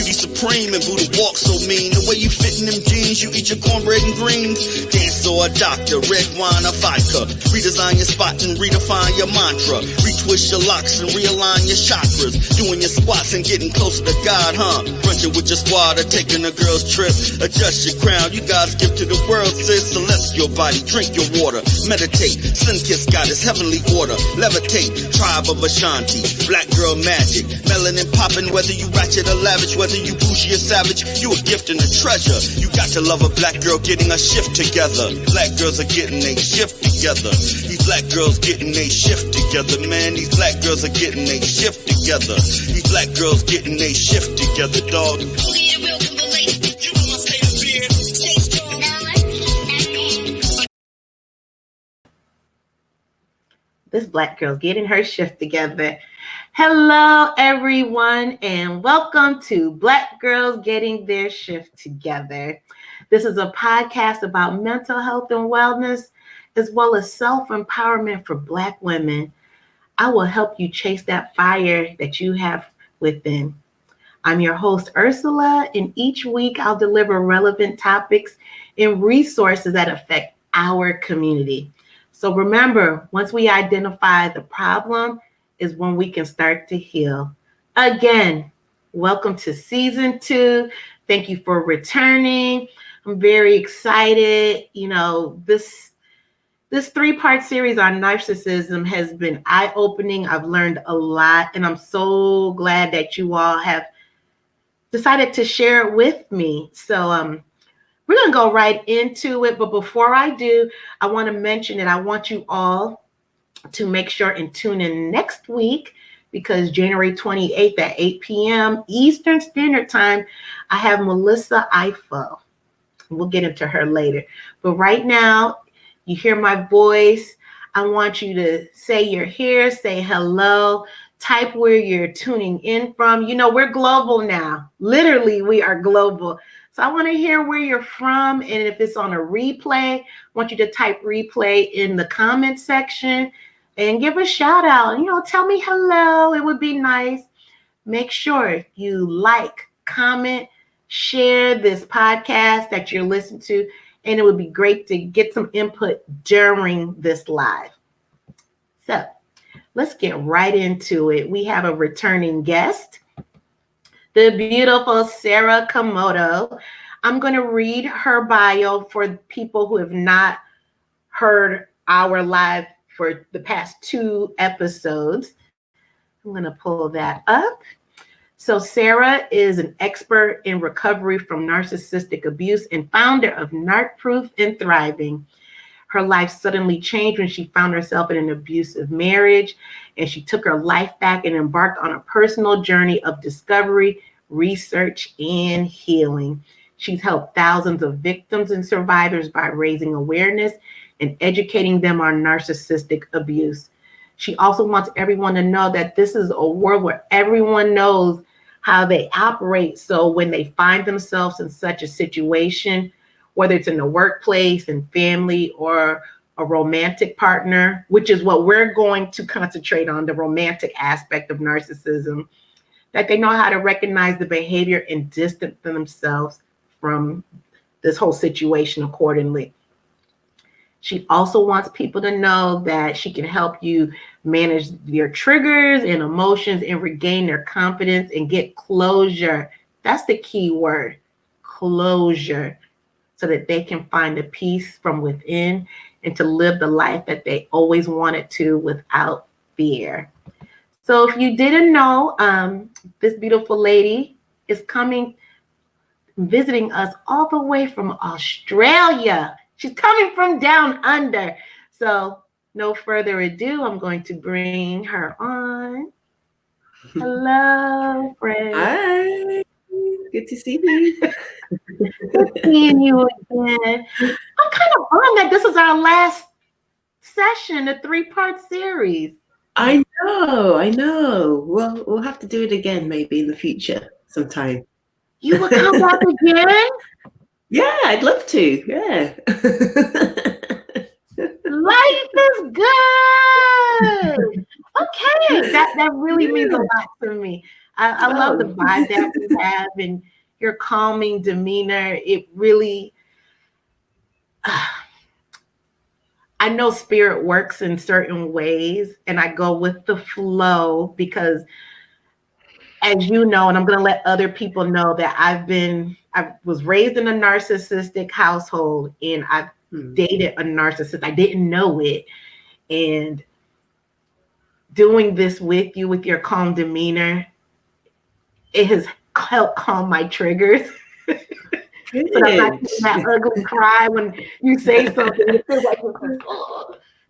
beauty supreme and Buddha walk so mean. The way you fit in them jeans, you eat your cornbread and greens. Dance or a doctor, red wine or vodka. Redesign your spot and redefine your mantra. Retwist your locks and realign your chakras. Doing your squats and getting closer to God, huh? Brunching with your squad or taking a girl's trip. Adjust your crown, you God's gift to the world, sis. Celestial body, drink your water. Meditate, sun-kissed goddess, heavenly order. Levitate, tribe of Ashanti. Black girl magic, melanin popping. Whether you ratchet or lavish, whether you bougie or savage, you a gift and a treasure. You got to love a black girl getting a shift together. Black girls are getting a shift together. These black girls getting a shift together, man. These black girls are getting a shift together. These black girls getting a shift together, dog. This black girl's getting her shift together. Hello, everyone, and welcome to Black Girls Getting Their Shift Together. This is a podcast about mental health and wellness, as well as self-empowerment for Black women. I will help you chase that fire that you have within. I'm your host, Ursula, and each week I'll deliver relevant topics and resources that affect our community. So remember, once we identify the problem is when we can start to heal. Again, welcome to season 2. Thank you for returning. I'm very excited. You know, this 3-part series on narcissism has been eye-opening. I've learned a lot, and I'm so glad that you all have decided to share it with me. So we're going to go right into it. But before I do, I want to mention that I want you all to make sure and tune in next week, because January 28th at 8 p.m. Eastern Standard Time, I have Melissa Ifo. We'll get into her later. But right now, you hear my voice. I want you to say you're here, say hello, type where you're tuning in from. You know, we're global now. Literally, we are global. So I want to hear where you're from. And if it's on a replay, I want you to type replay in the comment section and give a shout out. You know, tell me hello. It would be nice. Make sure you like, comment, share this podcast that you're listening to. And it would be great to get some input during this live. So let's get right into it. We have a returning guest, the beautiful Sarah Kamoto. I'm going to read her bio for people who have not heard our live for the past 2 episodes. I'm going to pull that up. So Sarah is an expert in recovery from narcissistic abuse and founder of Narc Proof and Thriving. Her life suddenly changed when she found herself in an abusive marriage, and she took her life back and embarked on a personal journey of discovery, research, and healing. She's helped thousands of victims and survivors by raising awareness and educating them on narcissistic abuse. She also wants everyone to know that this is a world where everyone knows how they operate. So when they find themselves in such a situation, whether it's in the workplace and family or a romantic partner, which is what we're going to concentrate on, the romantic aspect of narcissism, that they know how to recognize the behavior and distance themselves from this whole situation accordingly. She also wants people to know that she can help you manage your triggers and emotions and regain their confidence and get closure. That's the key word, closure, so that they can find a peace from within and to live the life that they always wanted to without fear. So if you didn't know, this beautiful lady is visiting us all the way from Australia. She's coming from down under. So no further ado, I'm going to bring her on. Hello, friend. Hi. Good to see you. Good seeing you again. I'm kind of bummed that this is our last session, a 3-part series. I know. Well, we'll have to do it again maybe in the future sometime. You will come back again? Yeah, I'd love to. Yeah. Life is good. Okay, that really means a lot to me. I love the vibe that we have and your calming demeanor. It really, I know spirit works in certain ways, and I go with the flow because, as you know, and I'm going to let other people know that I was raised in a narcissistic household, and I've dated a narcissist. I didn't know it. And doing this with you, with your calm demeanor, it has helped calm my triggers. Good. So I'm not getting that ugly cry when you say something. It feels like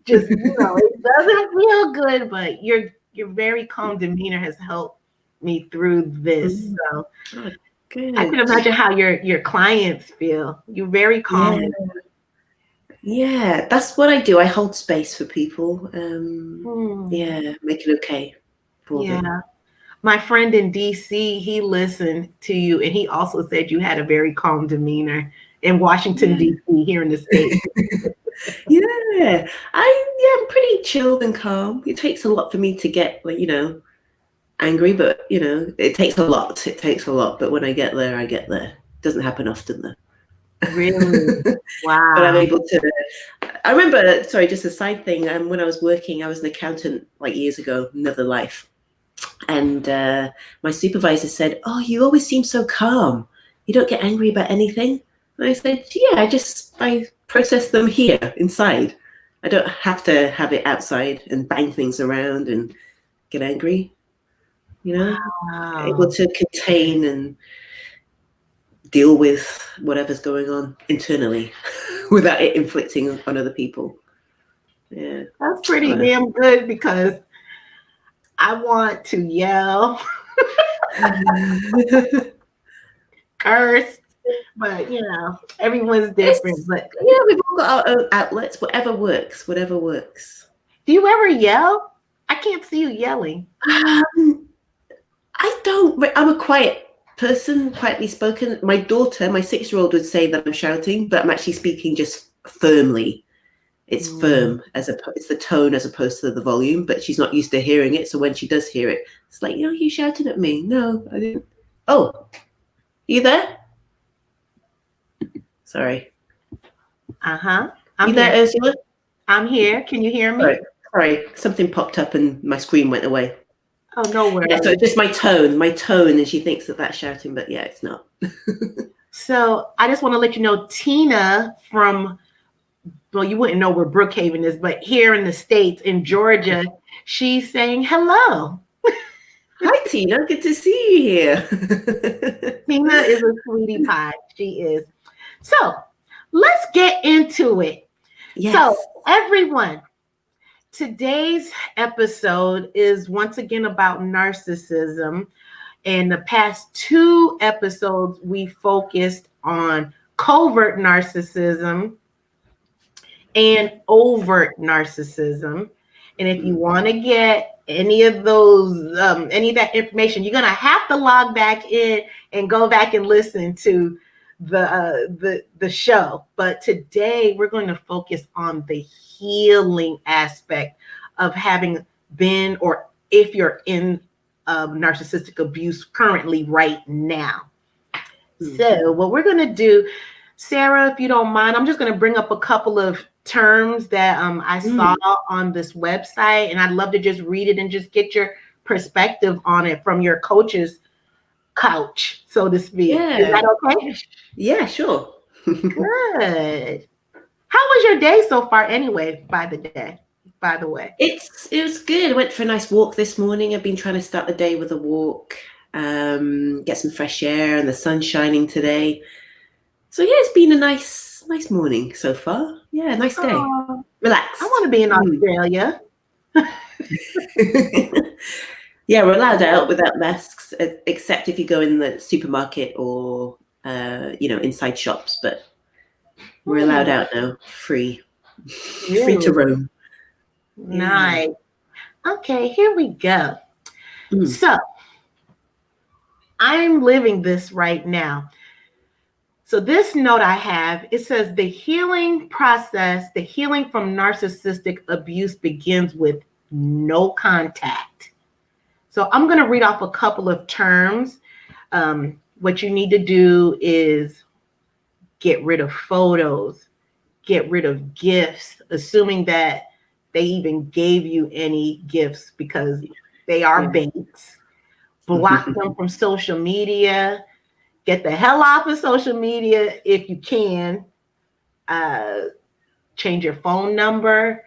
just, it doesn't feel good, but your very calm demeanor has helped me through this. So Good. I can imagine how your clients feel. You're very calm. Yeah, that's what I do. I hold space for people. Make it okay for them. My friend in DC, he listened to you, and he also said you had a very calm demeanor in Washington, DC, here in the States. I'm pretty chilled and calm. It takes a lot for me to get, angry, but it takes a lot. It takes a lot. But when I get there, I get there. It doesn't happen often though. Really? Wow. But I'm able to. I remember, sorry, just a side thing. When I was working, I was an accountant like years ago, another life. And my supervisor said, "Oh, you always seem so calm. You don't get angry about anything." And I said, "Yeah, I process them here inside. I don't have to have it outside and bang things around and get angry. Wow. Able to contain and deal with whatever's going on internally without it inflicting on other people." Yeah, that's pretty damn good, because I want to yell, curse, but everyone's different. But we've all got our own outlets. Whatever works. Do you ever yell? I can't see you yelling. I don't. I'm a quiet person, quietly spoken. My daughter, my 6-year-old, would say that I'm shouting, but I'm actually speaking just firmly. It's firm, it's the tone as opposed to the volume, but she's not used to hearing it. So when she does hear it, it's like, you shouting at me. No, I didn't. Oh, you there? Sorry. I'm you there, Ursula? I'm here. Can you hear me? Sorry. Something popped up and my screen went away. Oh, no worries. Yeah, so it's just my tone, and she thinks that that's shouting, but yeah, it's not. So I just want to let you know, Tina from, well, you wouldn't know where Brookhaven is, but here in the States, in Georgia, she's saying hello. Hi, Tina. Good to see you here. Tina is a sweetie pie. She is. So let's get into it. Yes. So everyone, today's episode is once again about narcissism. In the past 2 episodes, we focused on covert narcissism and overt narcissism. And if you want to get any of those, any of that information, you're going to have to log back in and go back and listen to the show. But today we're going to focus on the healing aspect of having been, or if you're in narcissistic abuse currently right now. So what we're going to do, Sarah, if you don't mind, I'm just going to bring up a couple of terms that I saw on this website, and I'd love to just read it and just get your perspective on it from your coach's couch, so to speak. Yeah. Is that okay? Yeah, sure. Good. How was your day so far anyway, by the way? It was good. I went for a nice walk this morning. I've been trying to start the day with a walk, get some fresh air, and the sun's shining today. So yeah, it's been a nice morning so far. Yeah, nice day. Relax. I want to be in Australia. Yeah, we're allowed out without masks, except if you go in the supermarket or inside shops. But we're allowed out now, free to roam. Nice. Okay, here we go. So I'm living this right now. So this note I have, it says the healing process, the healing from narcissistic abuse begins with no contact. So I'm going to read off a couple of terms. What you need to do is get rid of photos, get rid of gifts, assuming that they even gave you any gifts, because they are baits. Block them from social media. Get the hell off of social media if you can. Change your phone number.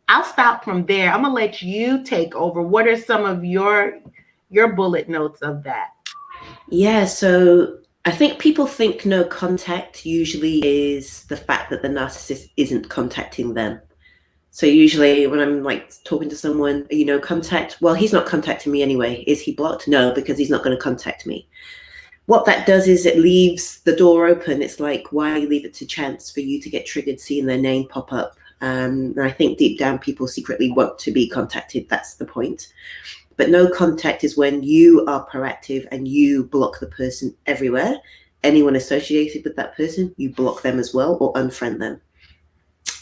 I'll stop from there. I'm gonna let you take over. What are some of your bullet notes of that? Yeah, so I think people think no contact usually is the fact that the narcissist isn't contacting them. So usually when I'm like talking to someone, no contact, well, he's not contacting me anyway. Is he blocked? No, because he's not going to contact me. What that does is it leaves the door open. It's like, why leave it to chance for you to get triggered seeing their name pop up? And I think deep down people secretly want to be contacted. That's the point. But no contact is when you are proactive and you block the person everywhere. Anyone associated with that person, you block them as well or unfriend them.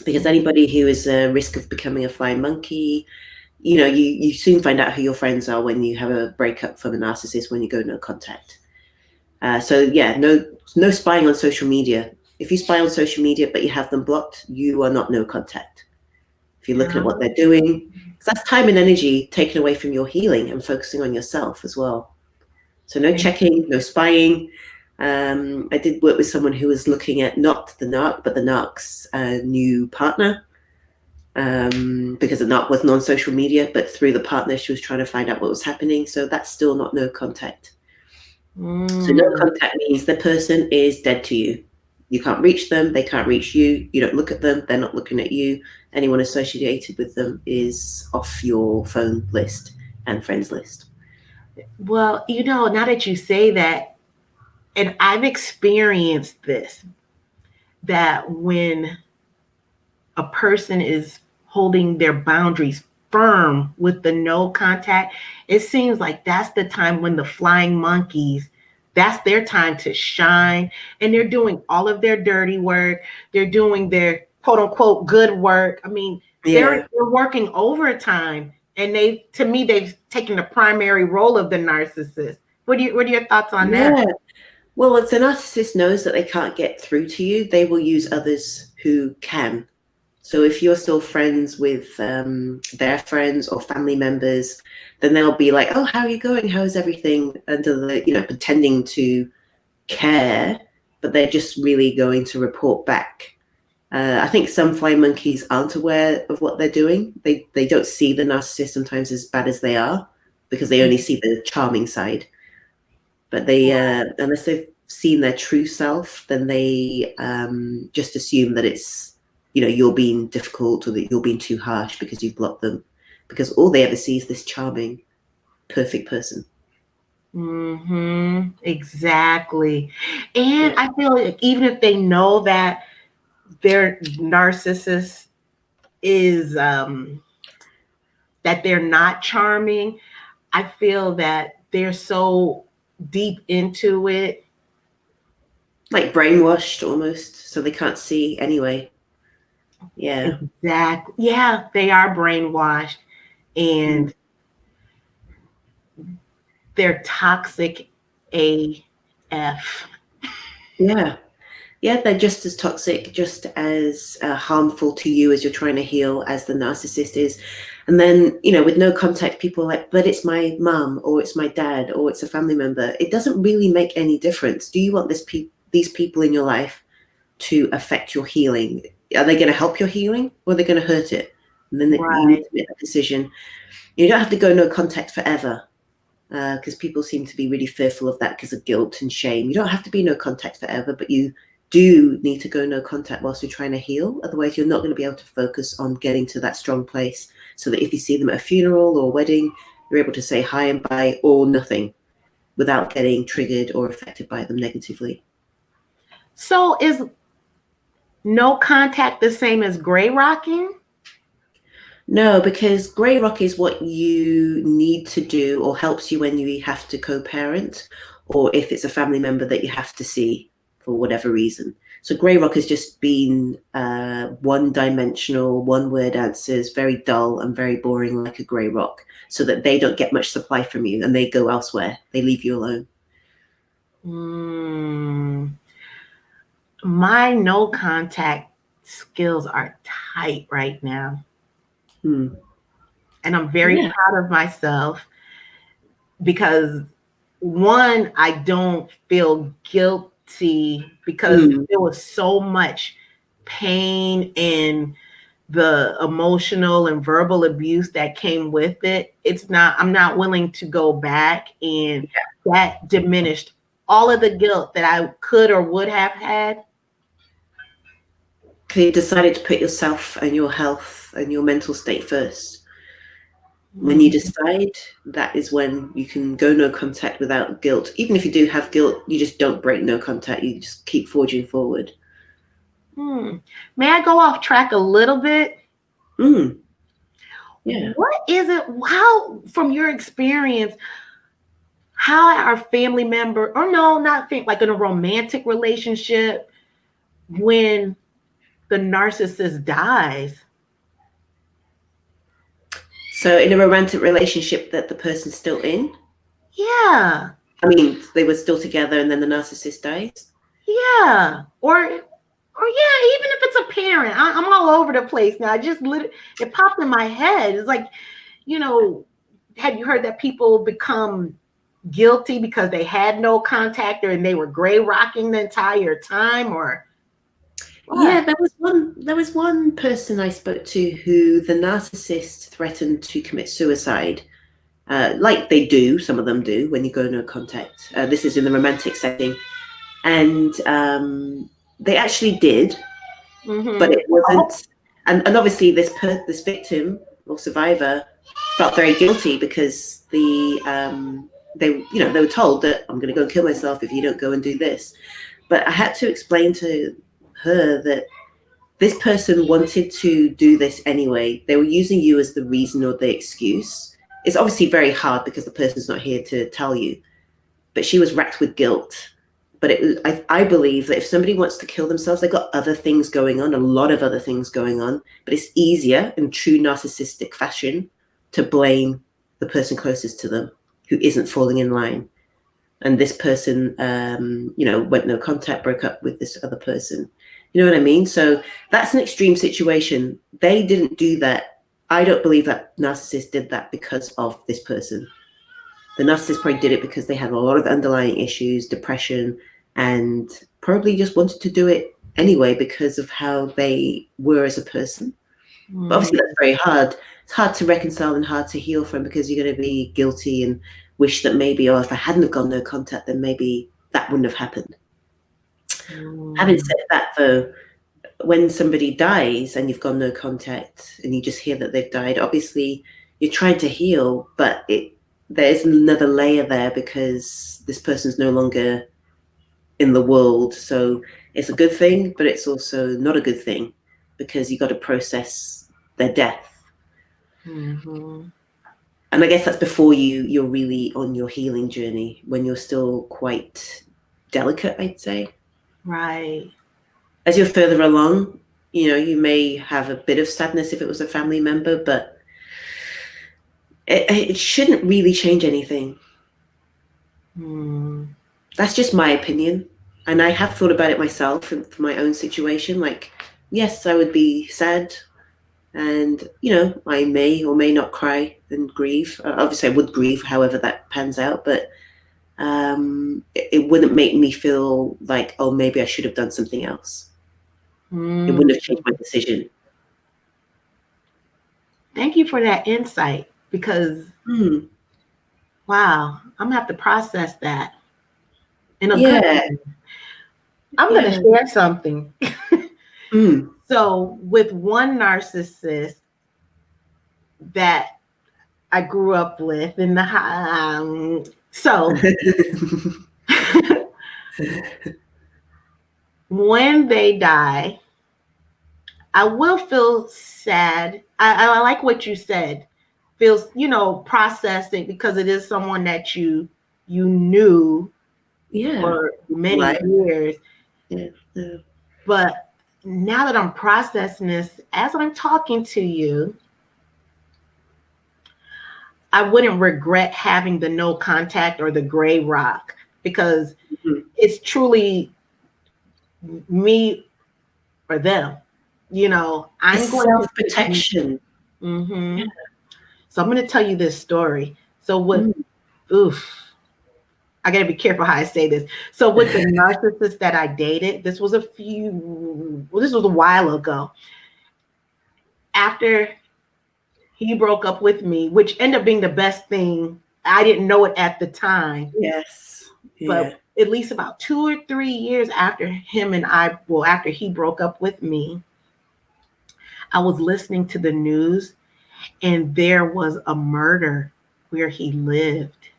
Because anybody who is a risk of becoming a flying monkey, you soon find out who your friends are when you have a breakup from a narcissist, when you go no contact. So yeah, no spying on social media. If you spy on social media but you have them blocked, you are not no contact. If you're looking at what they're doing, because that's time and energy taken away from your healing and focusing on yourself as well. So no checking, no spying. I did work with someone who was looking at not the narc, but the narc's new partner, because the narc wasn't on social media, but through the partner, she was trying to find out what was happening. So that's still not no contact. So no contact means the person is dead to you. You can't reach them. They can't reach you. You don't look at them. They're not looking at you. Anyone associated with them is off your phone list and friends list. Well, now that you say that, and I've experienced this, that when a person is holding their boundaries firm with the no contact, it seems like that's the time when the flying monkeys, that's their time to shine. And they're doing all of their dirty work. They're doing their quote unquote good work. I mean, they're working overtime. And they've taken the primary role of the narcissist. What are your thoughts on that? Well, if the narcissist knows that they can't get through to you, they will use others who can. So if you're still friends with their friends or family members, then they'll be like, oh, how are you going? How's everything? Under the, pretending to care, but they're just really going to report back. I think some flying monkeys aren't aware of what they're doing. They don't see the narcissist sometimes as bad as they are, because they only see the charming side. But they, unless they've seen their true self, then they just assume that it's, you're being difficult or that you're being too harsh because you've blocked them, because all they ever see is this charming, perfect person. Exactly. And I feel like even if they know that their narcissist is that they're not charming, I feel that they're so deep into it, like brainwashed almost, so they can't see anyway. Exactly. Yeah, they are brainwashed, and they're toxic AF. Yeah, they're just as toxic, just as harmful to you as you're trying to heal as the narcissist is. And then, with no contact, people are like, but it's my mum, or it's my dad, or it's a family member. It doesn't really make any difference. Do you want these people in your life to affect your healing? Are they going to help your healing, or are they going to hurt it? And then you need to make that decision. You don't have to go no contact forever, because people seem to be really fearful of that because of guilt and shame. You don't have to be no contact forever, but you do need to go no contact whilst you're trying to heal. Otherwise, you're not going to be able to focus on getting to that strong place, so that if you see them at a funeral or a wedding, you're able to say hi and bye or nothing without getting triggered or affected by them negatively. So is no contact the same as gray rocking? No, because grey rock is what you need to do, or helps you when you have to co-parent, or if it's a family member that you have to see. for whatever reason. So grey rock has just been one-dimensional, one-word answers, very dull and very boring, like a grey rock, so that they don't get much supply from you and they go elsewhere. They leave you alone. My no contact skills are tight right now. And I'm very proud of myself because, one, I don't feel guilty because there was so much pain and the emotional and verbal abuse that came with it. I'm not willing to go back, and that diminished all of the guilt that I could or would have had. You decided to put yourself and your health and your mental state first. When you decide, that is when you can go no contact without guilt. Even if you do have guilt, you just don't break no contact. You just keep forging forward. May I go off track a little bit? Yeah. What is it? How, from your experience, how are family member, or no, not think like in a romantic relationship, when the narcissist dies? So in a romantic relationship that the person's still in? Yeah. I mean, they were still together and then the narcissist dies? Yeah. Or yeah, even if it's a parent. I'm all over the place now. It popped in my head. It's like, have you heard that people become guilty because they had no contact and they were gray rocking the entire time? Or what? Yeah, there was one person I spoke to who the narcissist threatened to commit suicide, like they do, some of them do, when you go no contact. This is in the romantic setting. And they actually did, but it wasn't. And obviously this victim or survivor felt very guilty because they were told that I'm going to go and kill myself if you don't go and do this. But I had to explain to her that this person wanted to do this anyway. They were using you as the reason or the excuse. It's obviously very hard because the person's not here to tell you, but she was racked with guilt. But I believe that if somebody wants to kill themselves, they've got other things going on, a lot of other things going on. But it's easier in true narcissistic fashion to blame the person closest to them who isn't falling in line. And this person, went no contact, broke up with this other person. You know what I mean? So that's an extreme situation. They didn't do that. I don't believe that narcissist did that because of this person. The narcissist probably did it because they had a lot of underlying issues, depression, and probably just wanted to do it anyway because of how they were as a person. But obviously that's very hard. It's hard to reconcile and hard to heal from because you're going to be guilty and wish that maybe, if I hadn't have gone no contact, then maybe that wouldn't have happened. Having said that, though, when somebody dies and you've gone no contact and you just hear that they've died, obviously you're trying to heal, but there's another layer there because this person's no longer in the world. So it's a good thing, but it's also not a good thing because you got to process their death. And I guess that's before you're really on your healing journey, when you're still quite delicate, I'd say. Right. As you're further along, you may have a bit of sadness if it was a family member, but it shouldn't really change anything. That's just my opinion. And I have thought about it myself for my own situation. Like, yes, I would be sad. And, I may or may not cry and grieve. Obviously, I would grieve however that pans out. But it wouldn't make me feel like, oh, maybe I should have done something else. It wouldn't have changed my decision. Thank you for that insight because, wow, I'm going to have to process that in a good way. I'm going to share something. So with one narcissist that I grew up with in the when they die, I will feel sad. I like what you said. Feels, processing because it is someone that you knew for many years. Yeah. Yeah. But now that I'm processing this, as I'm talking to you, I wouldn't regret having the no contact or the gray rock, because it's truly me or them. I'm It's going to. self-protection. Mm-hmm. So I'm going to tell you this story. So I got to be careful how I say this. So with the narcissist that I dated, this was a while ago. After he broke up with me, which ended up being the best thing. I didn't know it at the time. Yes. Yeah. But at least about 2 or 3 years after after he broke up with me, I was listening to the news, and there was a murder where he lived.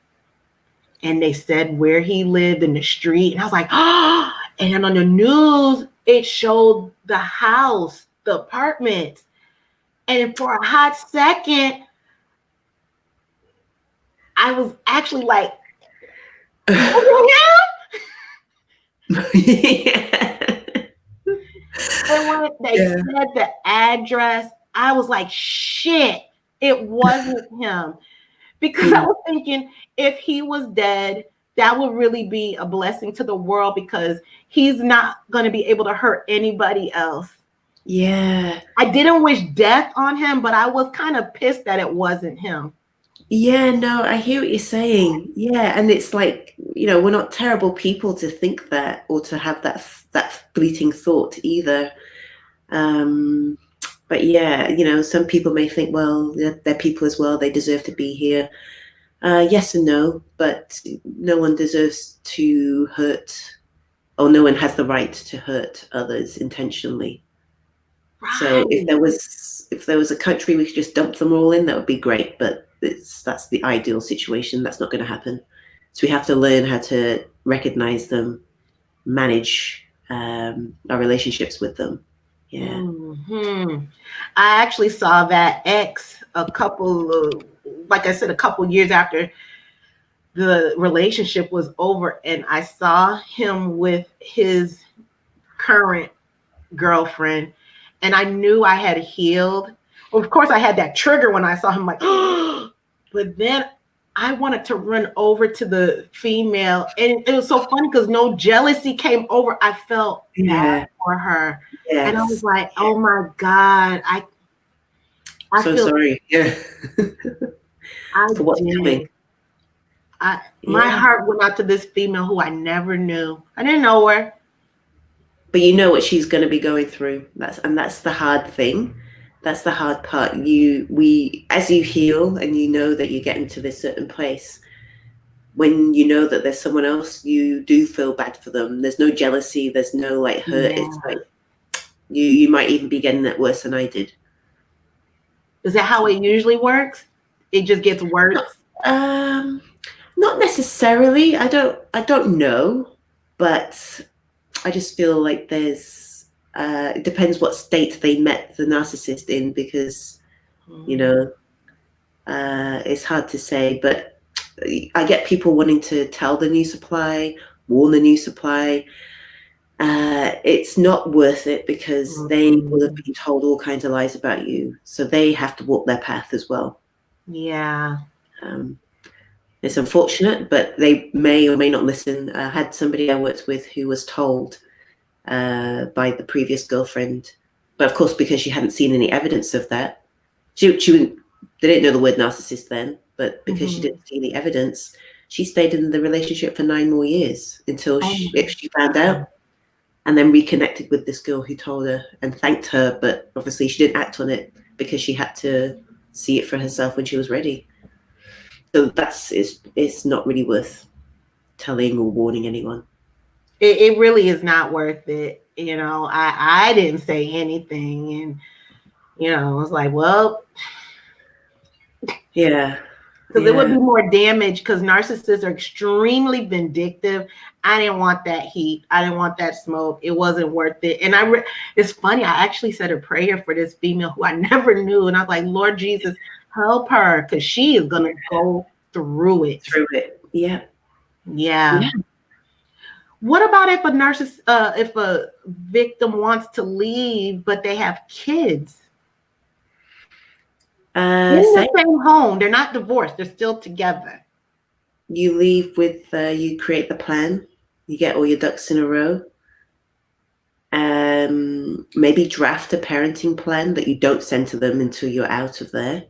And they said where he lived in the street. And I was like, oh, and then on the news, it showed the house, the apartment. And for a hot second, I was actually like, oh, Yeah. and when they said the address, I was like, shit, it wasn't him. Because I was thinking, if he was dead, that would really be a blessing to the world, because he's not going to be able to hurt anybody else. Yeah. I didn't wish death on him, but I was kind of pissed that it wasn't him. Yeah, no, I hear what you're saying. Yeah, and it's like, we're not terrible people to think that, or to have that fleeting thought either. But yeah, some people may think, well, they're people as well. They deserve to be here. Yes and no, but no one deserves to hurt, or no one has the right to hurt others intentionally. Right. So if there was a country we could just dump them all in, that would be great. But that's the ideal situation. That's not going to happen. So we have to learn how to recognize them, manage our relationships with them. Yeah. Mm-hmm. I actually saw that ex a couple years after the relationship was over, and I saw him with his current girlfriend, and I knew I had healed. Of course, I had that trigger when I saw him, like, but then I wanted to run over to the female, and it was so funny because no jealousy came over. I felt bad for her. Yes. And I was like, oh my God, I so feel sorry. Yeah. For what's coming. My heart went out to this female who I never knew. I didn't know her. But you know what she's going to be going through. That's the hard thing. That's the hard part. As you heal and you know that you're getting to this certain place, when you know that there's someone else, you do feel bad for them. There's no jealousy. There's no hurt. Yeah. It's like you might even be getting it worse than I did. Is that how it usually works? It just gets worse? Not necessarily. I don't know, but I just feel like there's it depends what state they met the narcissist in, because it's hard to say. But I get people wanting to tell the new supply, warn the new supply. It's not worth it, because they will have been told all kinds of lies about you, so they have to walk their path as well. Yeah. It's unfortunate, but they may or may not listen. I had somebody I worked with who was told by the previous girlfriend, but of course, because she hadn't seen any evidence of that, they didn't know the word narcissist then, but because she didn't see any evidence, she stayed in the relationship for 9 more years until she found out, and then reconnected with this girl who told her and thanked her, but obviously she didn't act on it because she had to see it for herself when she was ready. So it's not really worth telling or warning anyone. It really is not worth it. I didn't say anything, and I was like, well, yeah, because it would be more damage, because narcissists are extremely vindictive. I didn't want that heat. I didn't want that smoke. It wasn't worth it. And it's funny, I actually said a prayer for this female who I never knew, and I was like, Lord Jesus, help her, because she is going to go through it. Yeah. Yeah. What about if if a victim wants to leave, but they have kids in the Same. same home? They're not divorced. They're still together. You leave with, you create the plan. You get all your ducks in a row. Maybe draft a parenting plan that you don't send to them until you're out of there.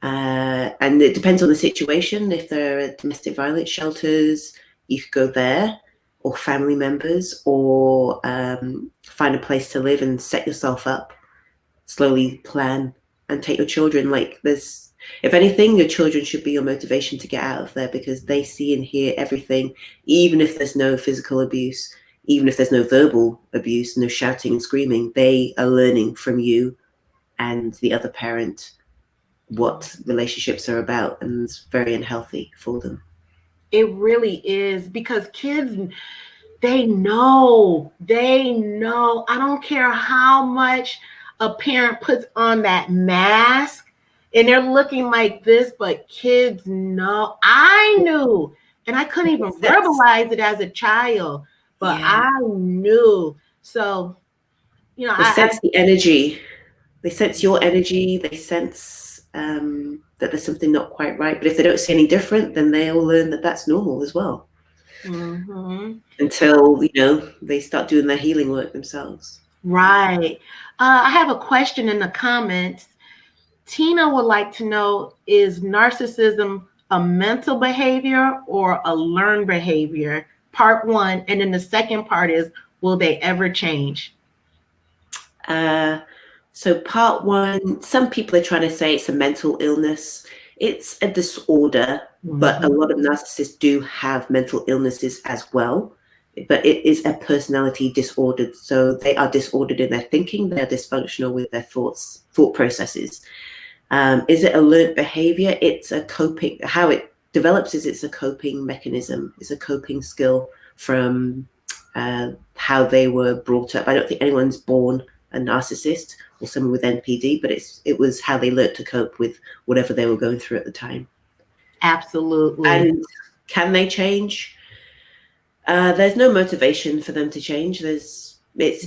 And it depends on the situation. If there are domestic violence shelters, you could go there, or family members, or find a place to live and set yourself up. Slowly plan and take your children. Like, there's, if anything, your children should be your motivation to get out of there, because they see and hear everything, even if there's no physical abuse, even if there's no verbal abuse, no shouting and screaming. They are learning from you and the other parent what relationships are about, and it's very unhealthy for them. It really is, because kids, they know. I don't care how much a parent puts on that mask and they're looking like this, but kids know. I knew, and I couldn't even verbalize it as a child, but Yeah. I knew. So, you know, They sense the energy. They sense your energy. They sense that there's something not quite right. But if they don't see any different, then they'll learn that that's normal as well. Mm-hmm. Until, you know, they start doing their healing work themselves. Right. I have a question in the comments. Tina would like to know, is narcissism a mental behavior or a learned behavior? Part one. And then the second part is, will they ever change? So part one, some people are trying to say it's a mental illness. It's a disorder, but a lot of narcissists do have mental illnesses as well. But it is a personality disorder. So they are disordered in their thinking. They're dysfunctional with their thought processes. Is it a learned behavior? It's a coping. How it develops is it's a coping mechanism. It's a coping skill from how they were brought up. I don't think anyone's born a narcissist or someone with NPD, but it was how they learned to cope with whatever they were going through at the time. Absolutely. And can they change? There's no motivation for them to change. It's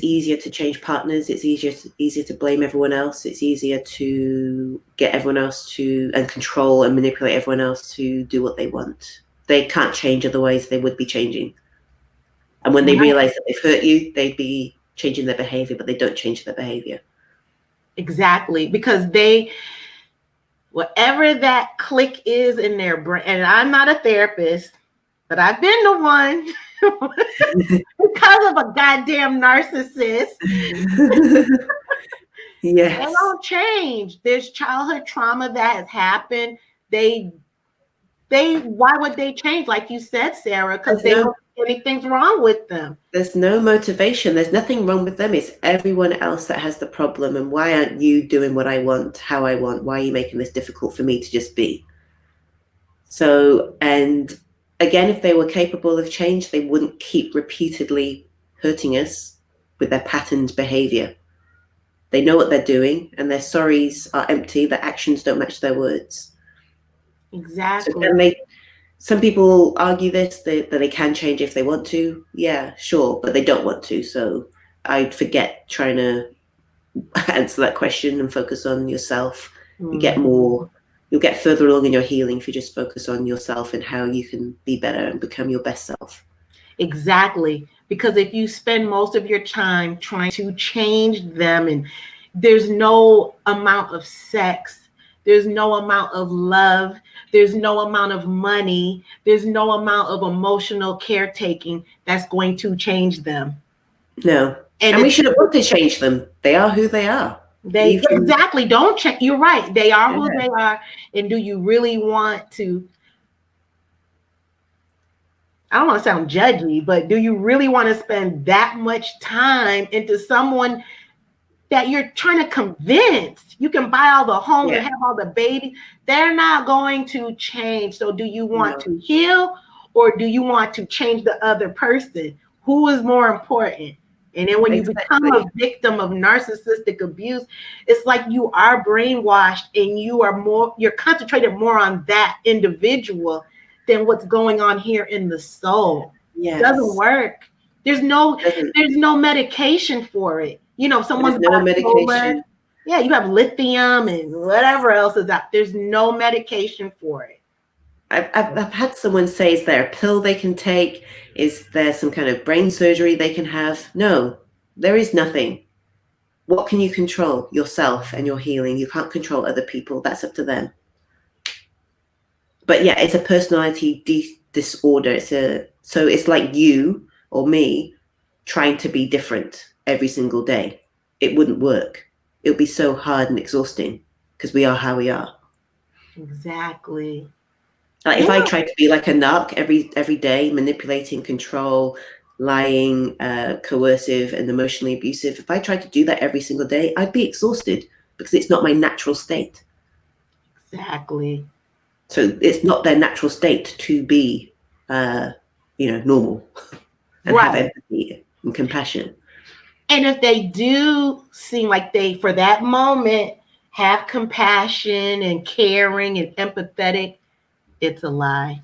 easier to change partners. It's easier to blame everyone else. It's easier to get everyone else to, and control and manipulate everyone else to do what they want. They can't change, otherwise they would be changing. And when they realize that they've hurt you, they'd be changing their behavior, but they don't change their behavior. Exactly, because whatever that click is in their brain, and I'm not a therapist, but I've been the one because of a goddamn narcissist. Yes. They don't change. There's childhood trauma that has happened. Why would they change? Like you said, Sarah, because they don't think anything's wrong with them. There's no motivation. There's nothing wrong with them. It's everyone else that has the problem. And why aren't you doing what I want, how I want? Why are you making this difficult for me to just be? So, and again, if they were capable of change, they wouldn't keep repeatedly hurting us with their patterned behavior. They know what they're doing, and their sorries are empty. Their actions don't match their words. Exactly. So some people argue this, that they can change if they want to. Yeah, sure, but they don't want to. So I'd forget trying to answer that question and focus on yourself. You get more, you'll get further along in your healing if you just focus on yourself and how you can be better and become your best self. Exactly. Because if you spend most of your time trying to change them, and there's no amount of sex, there's no amount of love, there's no amount of money, there's no amount of emotional caretaking that's going to change them. No. And we shouldn't want to change them. They are who they are. Exactly. Don't change. You're right. They are who they are. And do you really want to, I don't want to sound judgy, but do you really want to spend that much time into someone that you're trying to convince? You can buy all the homes and have all the babies. They're not going to change. So do you want to heal, or do you want to change the other person? Who is more important? And then when you become a victim of narcissistic abuse, it's like you are brainwashed, and you're concentrated more on that individual than what's going on here in the soul. Yes. Doesn't work. There's no medication for it. You know, someone's There's no bipolar. medication. Yeah, you have lithium and whatever else is out. There's no medication for it. I've had someone say, is there a pill they can take? Is there some kind of brain surgery they can have? No, there is nothing. What can you control? Yourself and your healing. You can't control other people. That's up to them. But yeah, it's a personality disorder. So it's like you or me trying to be different every single day. It wouldn't work. It would be so hard and exhausting because we are how we are. Exactly. Like if I tried to be like a narc every day, manipulating, control, lying, coercive, and emotionally abusive, if I tried to do that every single day, I'd be exhausted because it's not my natural state. Exactly. So it's not their natural state to be, normal and have empathy and compassion. And if they do seem like they, for that moment, have compassion and caring and empathetic, it's a lie.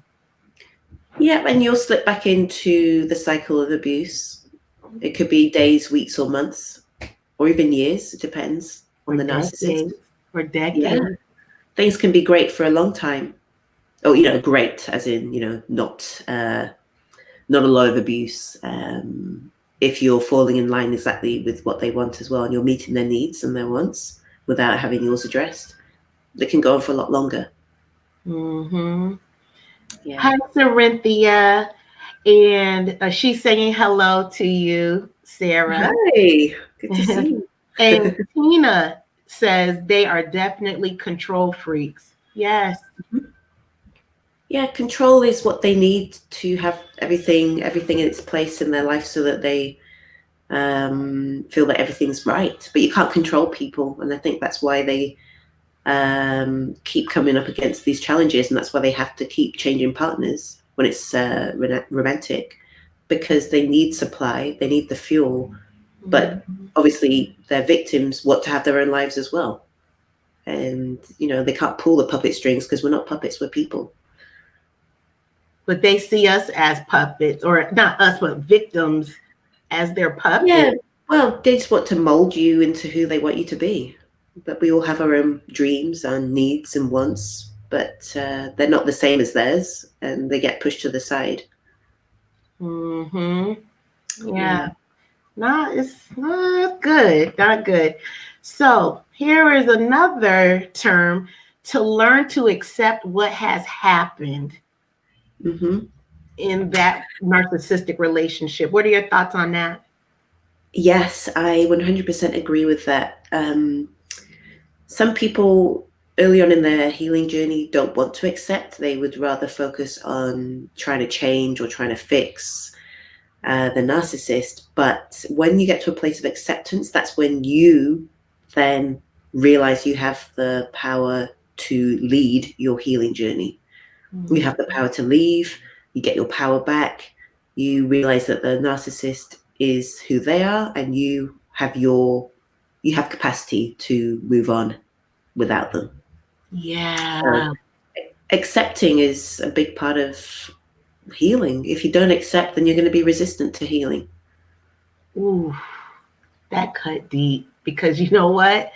Yeah, and you'll slip back into the cycle of abuse. It could be days, weeks, or months, or even years. It depends on the narcissist. For decades. Yeah. Things can be great for a long time. Oh, great, as in, not a lot of abuse. If you're falling in line exactly with what they want as well, and you're meeting their needs and their wants without having yours addressed, they can go on for a lot longer. Mm-hmm. Yeah. Hi, Corinthia. And she's saying hello to you, Sarah. Hey, good to see you. And Tina says they are definitely control freaks. Yes. Yeah, control is what they need to have everything in its place in their life so that they feel that everything's right. But you can't control people. And I think that's why they keep coming up against these challenges. And that's why they have to keep changing partners when it's romantic, because they need supply, they need the fuel. But obviously their victims want to have their own lives as well. And, they can't pull the puppet strings because we're not puppets, we're people. But they see us as puppets, or not us, but victims as their puppets. Yeah, well, they just want to mold you into who they want you to be. But we all have our own dreams and needs and wants, but they're not the same as theirs, and they get pushed to the side. Mm-hmm. Yeah. It's not good. Not good. So here is another term: to learn to accept what has happened. Mm-hmm. In that narcissistic relationship. What are your thoughts on that? Yes, I 100% agree with that. Some people early on in their healing journey don't want to accept. They would rather focus on trying to change or trying to fix the narcissist. But when you get to a place of acceptance, that's when you then realize you have the power to lead your healing journey. Mm-hmm. You have the power to leave. You get your power back. You realize that the narcissist is who they are, and you have capacity to move on without them. Yeah. So, accepting is a big part of healing. If you don't accept, then you're going to be resistant to healing. Ooh, that cut deep, because you know what?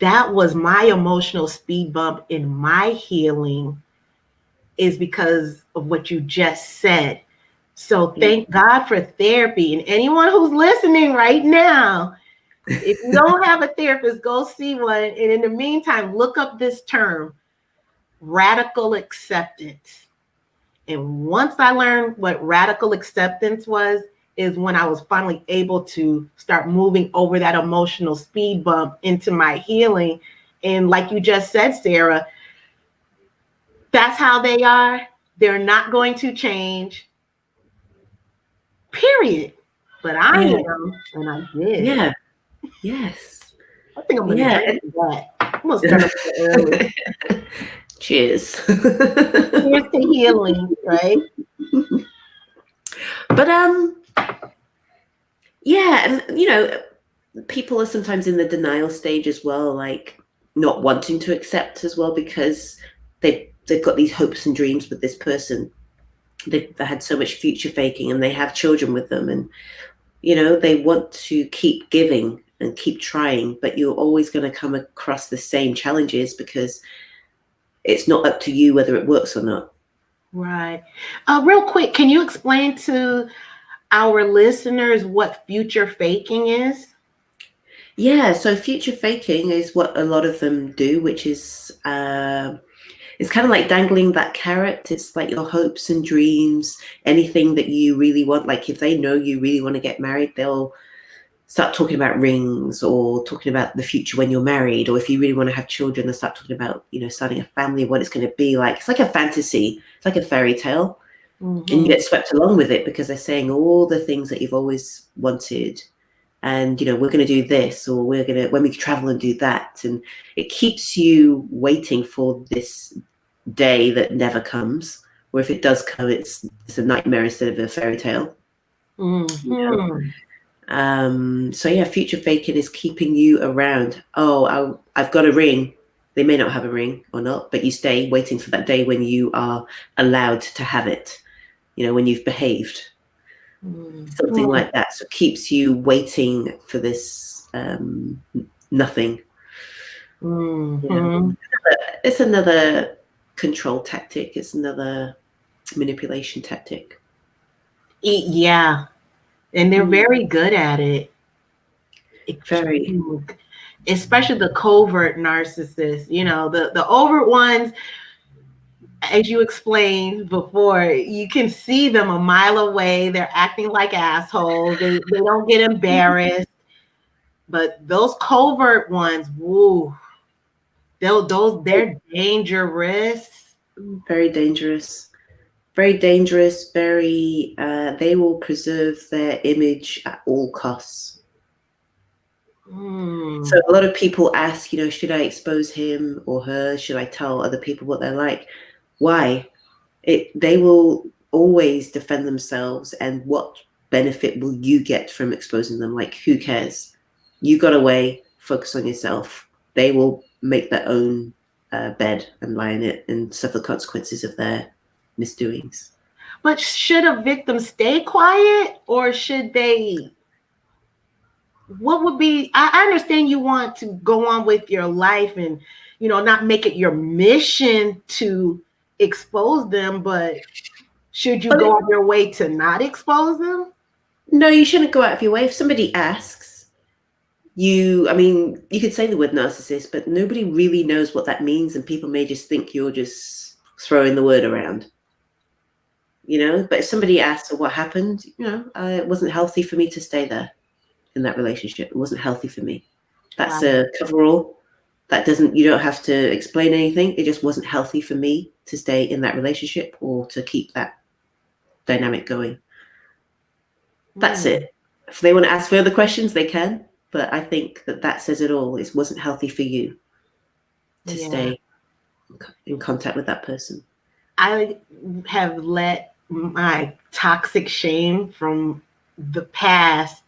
That was my emotional speed bump in my healing, is because of what you just said. So thank God for therapy. And anyone who's listening right now, if you don't have a therapist, go see one. And in the meantime, look up this term, radical acceptance. And once I learned what radical acceptance was, is when I was finally able to start moving over that emotional speed bump into my healing. And like you just said, Sarah, that's how they are. They're not going to change. Period. But I am, and I did. Yeah. Yes. I think I'm going to drink that. I'm going to start up early. Cheers. Cheers to healing, right? But and people are sometimes in the denial stage as well, like not wanting to accept as well, because they've got these hopes and dreams with this person. they had so much future faking, and they have children with them, and they want to keep giving and keep trying, but you're always going to come across the same challenges because it's not up to you whether it works or not. Right. Real quick, can you explain to our listeners what future faking is? Yeah, so future faking is what a lot of them do, which is it's kind of like dangling that carrot. It's like your hopes and dreams, anything that you really want. Like if they know you really want to get married, they'll start talking about rings or talking about the future when you're married. Or if you really want to have children, they'll start talking about, starting a family, what it's going to be like. It's like a fantasy. It's like a fairy tale. And you get swept along with it because they're saying all the things that you've always wanted. And, we're going to do this, or we're going to, when we travel and do that. And it keeps you waiting for this day that never comes. Or if it does come, it's a nightmare instead of a fairy tale. So yeah, future faking is keeping you around. Oh, I've got a ring. They may not have a ring or not, but you stay waiting for that day when you are allowed to have it, when you've behaved. Something like that. So it keeps you waiting for this nothing. It's another control tactic. It's another manipulation tactic. Yeah. And they're very good at it. Very. Especially the covert narcissists. The overt ones, as you explained before, you can see them a mile away. They're acting like assholes. They don't get embarrassed. But those covert ones, woo, they're dangerous. Very dangerous. Very dangerous. Very. They will preserve their image at all costs. So a lot of people ask, should I expose him or her? Should I tell other people what they're like? Why? They will always defend themselves, and what benefit will you get from exposing them? Like, who cares? You got away, focus on yourself. They will make their own bed and lie in it and suffer the consequences of their misdoings. But should a victim stay quiet, or should they? What would be? I understand you want to go on with your life and, not make it your mission to expose them, but should you go out of your way to not expose them? No, you shouldn't go out of your way. If somebody asks you, you could say the word narcissist, but nobody really knows what that means, and people may just think you're just throwing the word around. But if somebody asks, what happened, it wasn't healthy for me to stay there in that relationship. It wasn't healthy for me. That's a coverall. You don't have to explain anything. It just wasn't healthy for me to stay in that relationship or to keep that dynamic going. That's it. If they want to ask further questions, they can. But I think that says it all. It wasn't healthy for you to stay in contact with that person. I have let my toxic shame from the past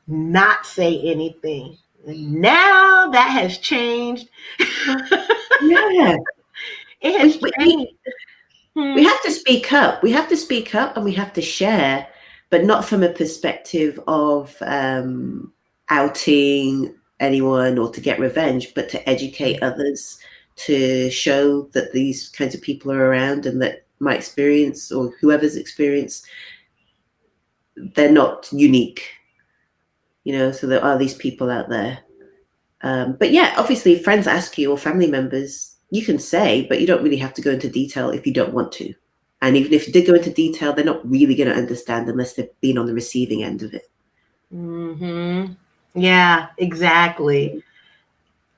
not say anything. Now that has changed. Yeah. It has changed. We have to speak up. We have to speak up, and we have to share, but not from a perspective of outing anyone or to get revenge, but to educate others, to show that these kinds of people are around, and that my experience or whoever's experience, they're not unique. So there are these people out there. But yeah, obviously, if friends ask you or family members, you can say, but you don't really have to go into detail if you don't want to. And even if you did go into detail, they're not really going to understand unless they've been on the receiving end of it. Yeah, exactly.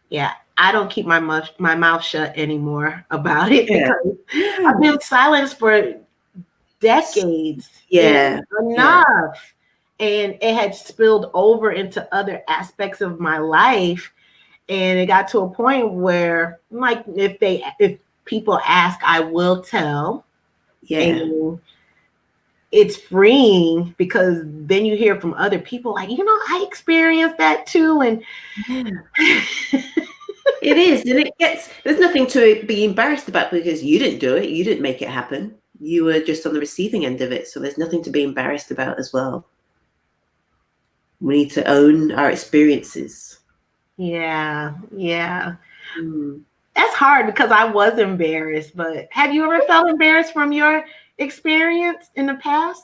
Yeah, I don't keep my mouth shut anymore about it because I've been silenced for decades. Yeah. Enough. And it had spilled over into other aspects of my life. And it got to a point where, like, if people ask, I will tell. Yeah. And it's freeing because then you hear from other people like, I experienced that too. And it is. And there's nothing to be embarrassed about because you didn't do it. You didn't make it happen. you were just on the receiving end of it. So there's nothing to be embarrassed about as well. We need to own our experiences. Yeah. Mm. That's hard because I was embarrassed, but have you ever felt embarrassed from your experience in the past?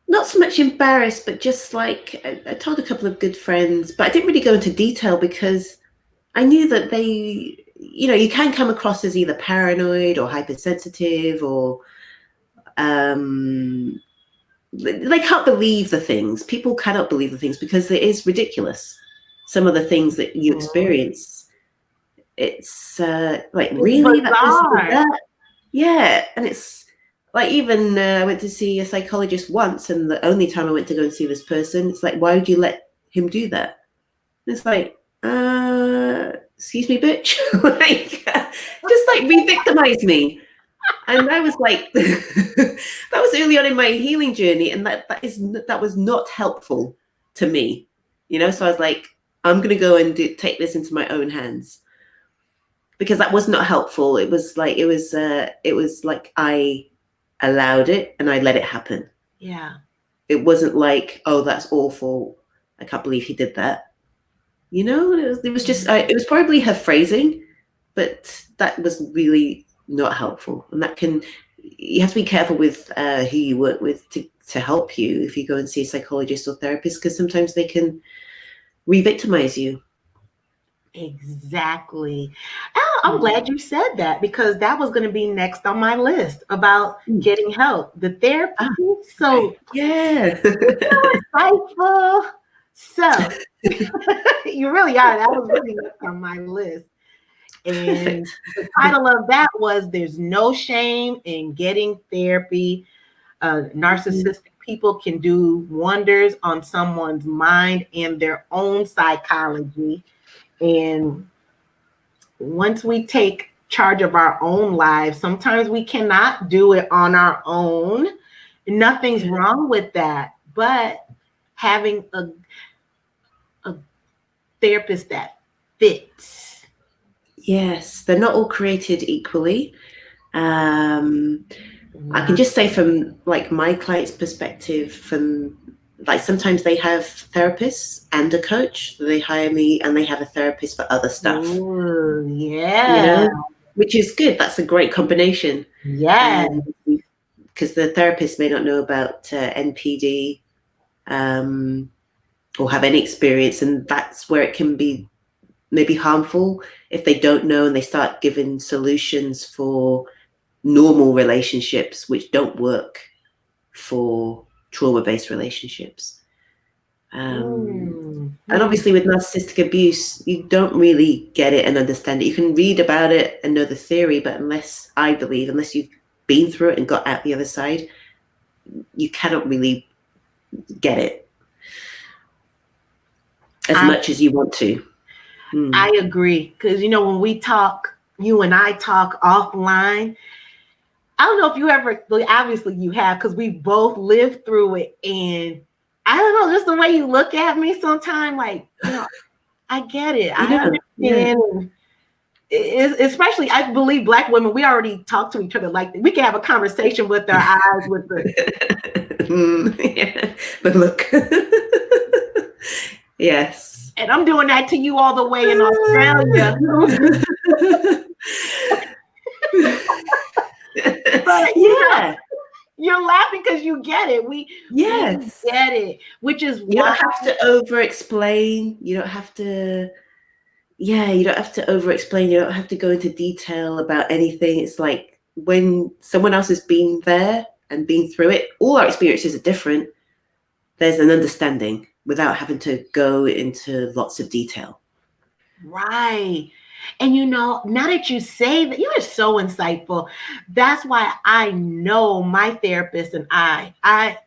Not so much embarrassed, but just like I told a couple of good friends, but I didn't really go into detail because I knew that they, you can come across as either paranoid or hypersensitive or they can't believe the things. People cannot believe the things because it is ridiculous. Some of the things that you experience, it's like, really? That? Yeah. And it's like, even I went to see a psychologist once, and the only time I went to go and see this person, it's like, why would you let him do that? And it's like, excuse me, bitch. Like, just like re-victimize me. And I was like, that was early on in my healing journey, and that was not helpful to me, So I was like, I'm gonna go and take this into my own hands, because that was not helpful. It was like I allowed it and I let it happen. Yeah. It wasn't like, oh, that's awful, I can't believe he did that. It was just it was probably her phrasing, but that was really not helpful. And you have to be careful with who you work with to help you if you go and see a psychologist or therapist, because sometimes they can re-victimize you. Exactly. Oh, I'm glad you said that, because that was going to be next on my list about getting help, the therapy. So yeah, insightful. So you really are. That was really next on my list. And the title of that was "There's No Shame in Getting Therapy." Narcissistic people can do wonders on someone's mind and their own psychology. And once we take charge of our own lives, sometimes we cannot do it on our own. Nothing's wrong with that. But having a therapist that fits. Yes, they're not all created equally. I can just say, from like my client's perspective, from like, sometimes they have therapists and a coach. They hire me and they have a therapist for other stuff. Ooh, yeah. Which is good. That's a great combination. Yeah. Because the therapist may not know about NPD or have any experience, and that's where it can be maybe harmful if they don't know and they start giving solutions for normal relationships which don't work for trauma-based relationships. And obviously with narcissistic abuse, you don't really get it and understand it. You can read about it and know the theory, but unless you've been through it and got out the other side, you cannot really get it as much as you want to. I agree. Because, when we talk, you and I talk offline, I don't know if you ever, obviously you have, because we both lived through it. And I don't know, just the way you look at me sometimes, like, I get it. I understand. Yeah. Especially, I believe Black women, we already talk to each other like we can have a conversation with our eyes, with the but look. Yes. And I'm doing that to you all the way in Australia. But yeah, you're laughing because you get it. We get it, which is you don't have to over-explain. You don't have to. Yeah, you don't have to over-explain. You don't have to go into detail about anything. It's like when someone else has been there and been through it, all our experiences are different. There's an understanding without having to go into lots of detail. Right. And now that you say that, you are so insightful. That's why I know my therapist and I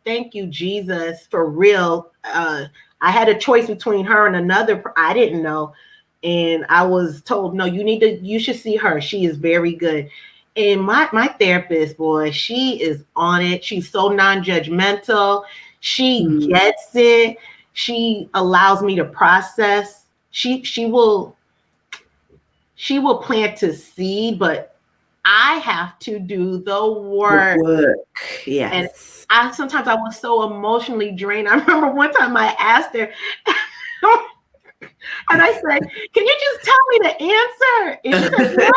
thank you, Jesus, for real. I had a choice between her and another I didn't know. And I was told, no, you should see her. She is very good. And my therapist, boy, she is on it. She's so non-judgmental. She gets it. She allows me to process. She will plant a seed, but I have to do the The work. work, And yes. sometimes I was so emotionally drained. I remember one time I asked her, and I said, "Can you just tell me the answer?" And she said, "No."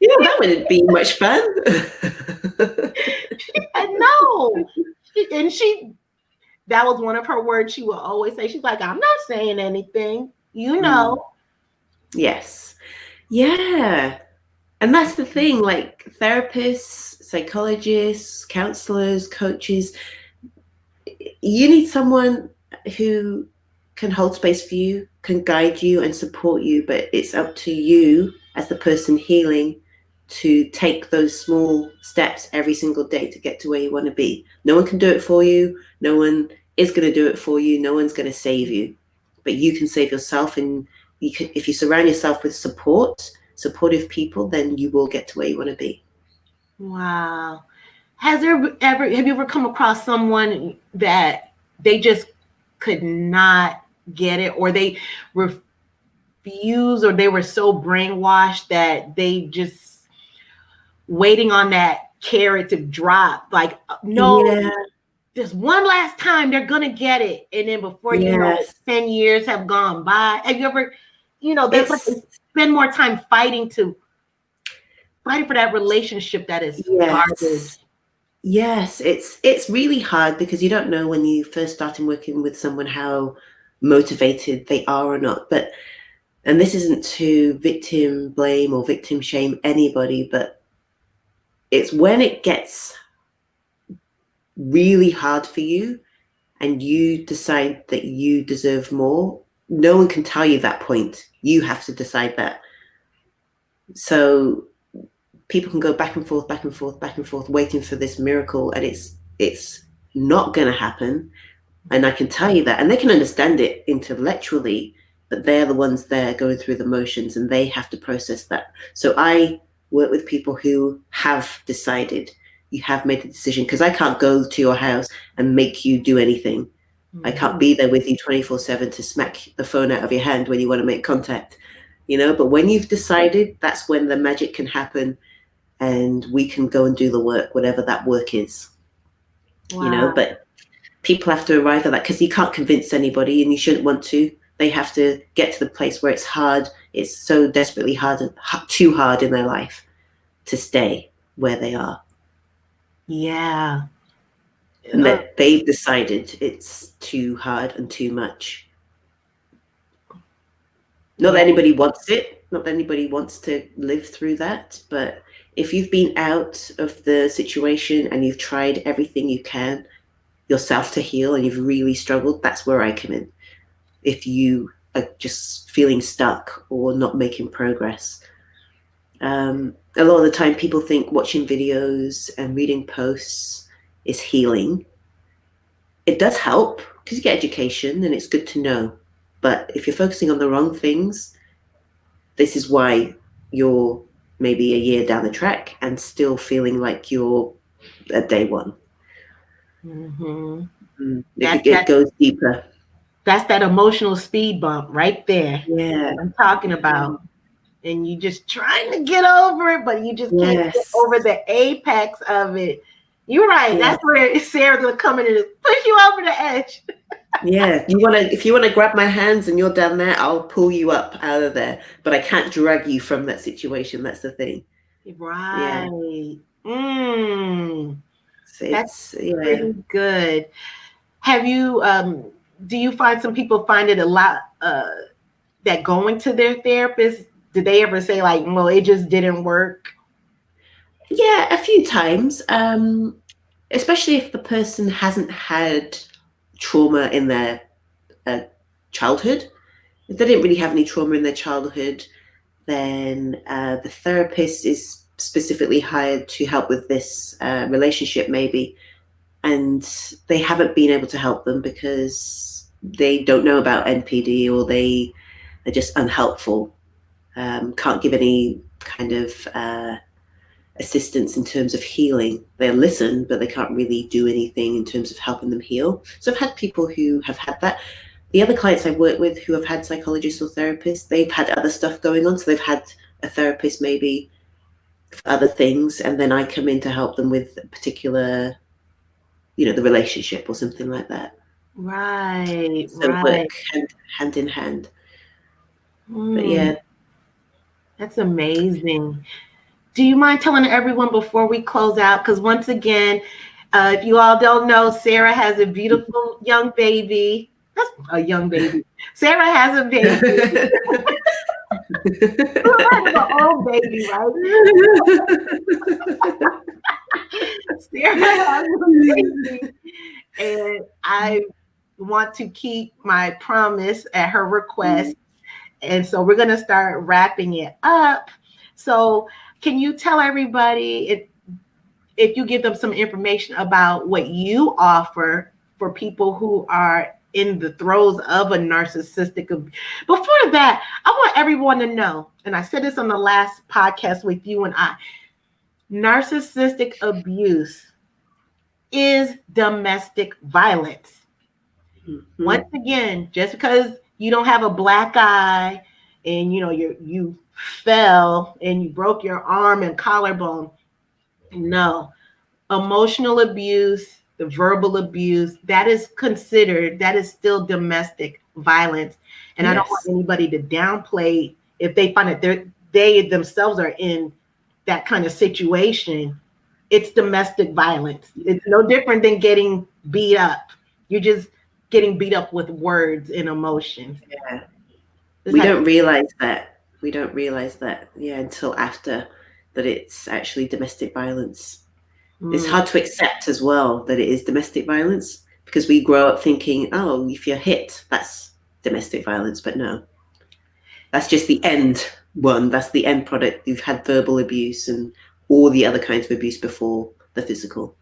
Yeah, that wouldn't be much fun. She said, "No." And that was one of her words she would always say. She's like, "I'm not saying anything. You know." Yes. Yeah. And that's the thing, like therapists, psychologists, counselors, coaches, you need someone who can hold space for you, can guide you and support you, but it's up to you as the person healing to take those small steps every single day to get to where you want to be. No one can do it for you. No one is going to do it for you. No one's going to save you, but you can save yourself. And you can, if you surround yourself with supportive people, then you will get to where you want to be. Wow. Have you ever come across someone that they just could not get it, or they refuse, or they were so brainwashed that they just waiting on that carrot to drop? Like, no, Yeah. just one last time, they're gonna get it, and then before you know it, 10 years have gone by. Have you ever, that's like they spend more time fighting for that relationship that is garbage. Yes, it's really hard because you don't know when you first start working with someone how motivated they are or not. And this isn't to victim blame or victim shame anybody, but it's when it gets really hard for you and you decide that you deserve more. No one can tell you that point. You have to decide that. So people can go back and forth, back and forth, back and forth, waiting for this miracle, and it's not going to happen. And I can tell you that, and they can understand it intellectually, but they're the ones there going through the motions, and they have to process that. So I work with people who have decided, you have made a decision, because I can't go to your house and make you do anything. I can't be there with you 24/7 to smack the phone out of your hand when you want to make contact, but when you've decided, that's when the magic can happen. And we can go and do the work, whatever that work is, but people have to arrive at that, because you can't convince anybody, and you shouldn't want to. They have to get to the place where it's hard. It's so desperately hard, too hard in their life to stay where they are. Yeah. And that they've decided it's too hard and too much. Not that anybody wants it. Not that anybody wants to live through that, but if you've been out of the situation and you've tried everything you can yourself to heal and you've really struggled, that's where I come in. If you are just feeling stuck or not making progress. A lot of the time people think watching videos and reading posts is healing. It does help because you get education and it's good to know. But if you're focusing on the wrong things, this is why you're maybe a year down the track and still feeling like you're at day one. It goes deeper. That's that emotional speed bump right there. Yeah, I'm talking about. And you just trying to get over it, but you just can't get over the apex of it. You're right. That's where Sarah's gonna come in and push you over the edge. Yeah, if you wanna grab my hands and you're down there, I'll pull you up out of there. But I can't drag you from that situation. That's the thing. Right. So that's pretty good. Have you? Do you find some people find it a lot that going to their therapist? Did they ever say like, well, it just didn't work? Yeah, a few times. Especially if the person hasn't had trauma in their childhood. If they didn't really have any trauma in their childhood, then the therapist is specifically hired to help with this relationship maybe, and they haven't been able to help them because they don't know about NPD, or they're just unhelpful, can't give any kind of assistance in terms of healing. They'll listen, but they can't really do anything in terms of helping them heal. So I've had people who have had that. The other clients I've worked with who have had psychologists or therapists, they've had other stuff going on. So they've had a therapist maybe for other things, and then I come in to help them with a particular, the relationship or something like that. Right, So right. work hand in hand. But Mm, yeah. that's amazing. Do you mind telling everyone before we close out? Because once again, if you all don't know, Sarah has a beautiful young baby. That's a young baby. Sarah has a baby. Like an old baby, right? Sarah has a baby, and I want to keep my promise at her request. And so we're going to start wrapping it up. So can you tell everybody, if you give them some information about what you offer for people who are in the throes of a narcissistic abuse? Before that, I want everyone to know, and I said this on the last podcast with you and I, narcissistic abuse is domestic violence. Mm-hmm. Once again, just because you don't have a black eye and you fell and you broke your arm and collarbone, no. Emotional abuse, the verbal abuse, that is still domestic violence. And yes. I don't want anybody to downplay if they find that they themselves are in that kind of situation. It's domestic violence. It's no different than getting beat up. You're just getting beat up with words and emotions. Yeah. We don't realize that. Yeah, until after that it's actually domestic violence. It's hard to accept as well that it is domestic violence, because we grow up thinking, oh, if you're hit, that's domestic violence. But no, that's just the end one. That's the end product. You've had verbal abuse and all the other kinds of abuse before the physical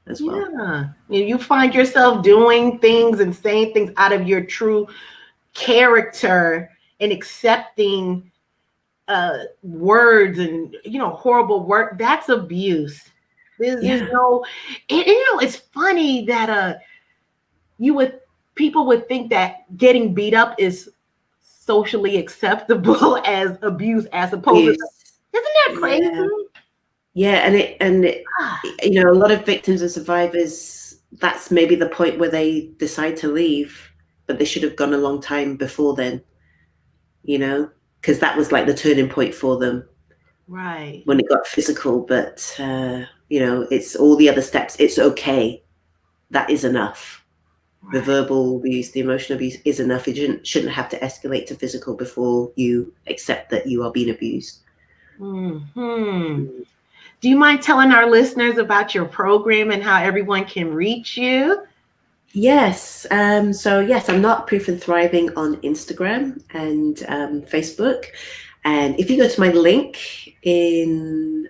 as well. Yeah. You find yourself doing things and saying things out of your true character and accepting words and, horrible work. That's abuse. There's no, it's funny that people would think that getting beat up is socially acceptable as abuse, as opposed to, isn't that crazy? Yeah, and a lot of victims and survivors, that's maybe the point where they decide to leave, but they should have gone a long time before then, because that was like the turning point for them. Right. When it got physical, but it's all the other steps. It's okay. That is enough. Right. The verbal abuse, the emotional abuse is enough. It shouldn't have to escalate to physical before you accept that you are being abused. Mm-hmm. Do you mind telling our listeners about your program and how everyone can reach you? Yes. I'm Not Proof and Thriving on Instagram and Facebook. And if you go to my link on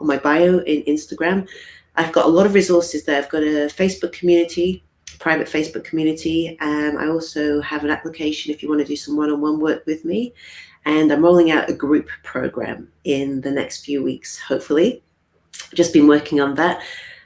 my bio in Instagram, I've got a lot of resources there. I've got a Facebook community, private Facebook community. I also have an application if you want to do some one-on-one work with me. And I'm rolling out a group program in the next few weeks, hopefully. Just been working on that.